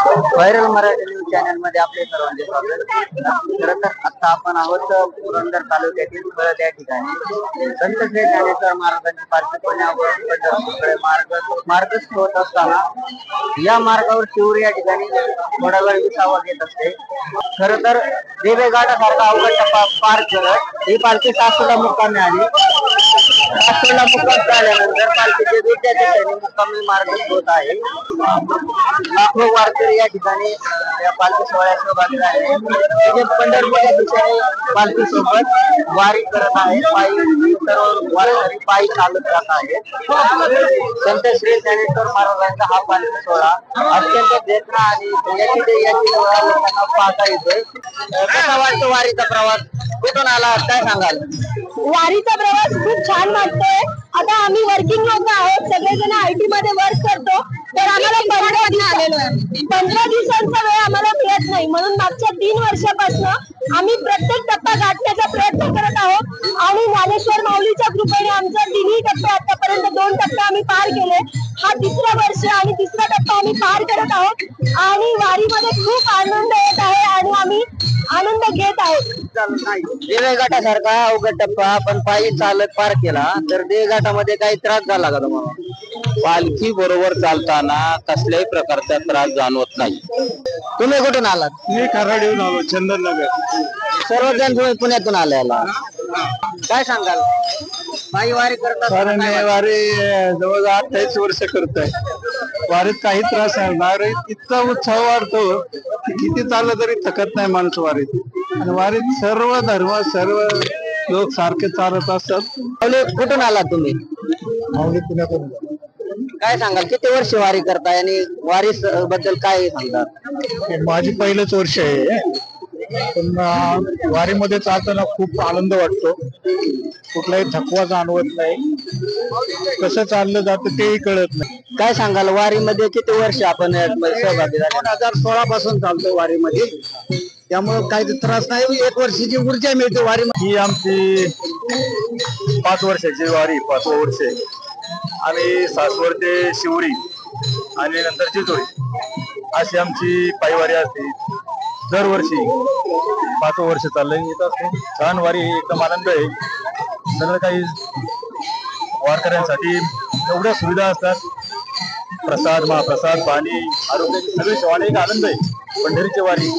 Viral Marathi news channel मध्ये आपले सर्वांचे स्वागत. खरं तर आता आपण आहोत पुरंदर तालुक्यातील खळद या ठिकाणी संत श्री ज्ञानेश्वर महाराजांची पालखी पुण्यावरून पंढरपूरकडे मार्गस्थ होत असताना या मार्गावर शिवरी या ठिकाणी थोडा वेळ विसावा घेत असते. खरं तर देवेघाटासारखा अवघड टप्पा पार करत ही पालखी सासूला मुक्कामी आली. सासूला मुक्काम झाल्यानंतर पालखीचे दुसऱ्या दिशेने मुक्कामी मार्गस्थ होत आहे. लाखो वारकरी या ठिकाणी या पालखी सोहळ्यात सहभागी झाले. म्हणजे पंढरपूरच्या दिशेने पालखी सोबत वारी करत आहेत. पायी सर्व वारकरी पायी चालत जात आहेत. संत श्री ज्ञानेश्वर महाराजांचा हा पालखी सोहळा अत्यंत देखणा आणि याची डोळा लोकांना पाहता येतोय. कसा वाटतो वारीचा प्रवास? कुठून आला काय सांगाल? वारीचा प्रवास खूप छान वाटतोय. आता आम्ही वर्किंग लोक आहोत, सगळेजण IT मध्ये वर्क करतो, तर आम्हाला 15 दिवसांचा वेळ आम्हाला मिळत नाही. म्हणून मागच्या 3 वर्षापासून आम्ही प्रत्येक टप्पा गाठण्याचा प्रयत्न करत आहोत आणि ज्ञानेश्वर माऊलीच्या कृपेने आमचा 3ही टप्पे आतापर्यंत 2 टप्पे आम्ही पार केले. हा 3रा वर्ष आणि 3रा टप्पा आम्ही पार करत आहोत आणि वारीमध्ये खूप आनंद येत आहे आणि आम्ही आनंद घेत आहोत. देवेघाटासारखा अवघड टप्पा आपण पायी चालत पार केला, तर देवघाटामध्ये काही त्रास झाला का तुम्हाला? पालखी बरोबर चालताना कसल्याही प्रकारचा त्रास जाणवत नाही. तुम्ही कुठून आलात? मी कराडीहून आलो, चंदननगर. सर्वजण तुम्ही पुण्यातून आलेला, काय सांगाल? पायी वारी करतात? वारी जवळ 28 वर्ष करत आहे. वारीत काही त्रास नाही. वारीत इतका उत्साह वाढतो की किती चाललं तरी थकत नाही माणूस वारीत. आणि वारीत सर्व धर्म सर्व लोक सारखे चालत असतात. कुठून आलात तुम्ही? पुण्यातून. काय सांगाल, किती वर्ष वारी करताय आणि वारी बद्दल काय सांगतात? माझी पहिलंच वर्ष आहे, पण वारीमध्ये चालताना खूप आनंद वाटतो. कुठलाही थकवा जाणवत नाही. कसं चाललं जातं तेही कळत नाही. काय सांगाल, वारीमध्ये किती वर्ष आपण सहभागी झाले? 2016 पासून चालतो वारीमध्ये, त्यामुळे काही त्रास नाही. 1 वर्षाची ऊर्जा मिळते वारीमध्ये. ही आमची 5 वर्षाची वारी, 5वं वर्ष. आम्ही सासवड ते शिवरी आणि नंतर चिचोळी अशी आमची पायवारी असते दरवर्षी. 5वं वर्ष चाललंय. येत असतो छान वारी, एकदम आनंद आहे. सगळं काही वारकऱ्यांसाठी एवढ्या सुविधा असतात. प्रसाद, महाप्रसाद, पाणी, आरोग्याची सगळी सेवा, एक आनंद आहे. पंढरीची वारी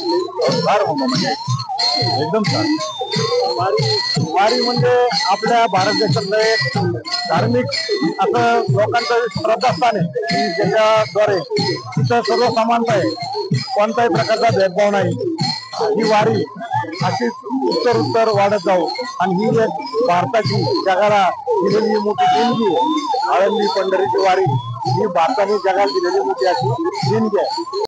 फार म्हणजे एकदम छान. वारी म्हणजे आपल्या भारत देशातलं एक धार्मिक असं लोकांचं श्रद्धास्थान आहे की ज्याच्याद्वारे तिथं सर्व समानता आहे, कोणत्याही प्रकारचा भेदभाव नाही. ही वारी अशीच उत्तर वाढत जाऊ आणि ही एक भारताची जगाला दिलेली मोठी देणगी आहे. आळंदी पंढरीची वारी ही भारताने जगाला दिलेली मोठी अशी देणगी आहे.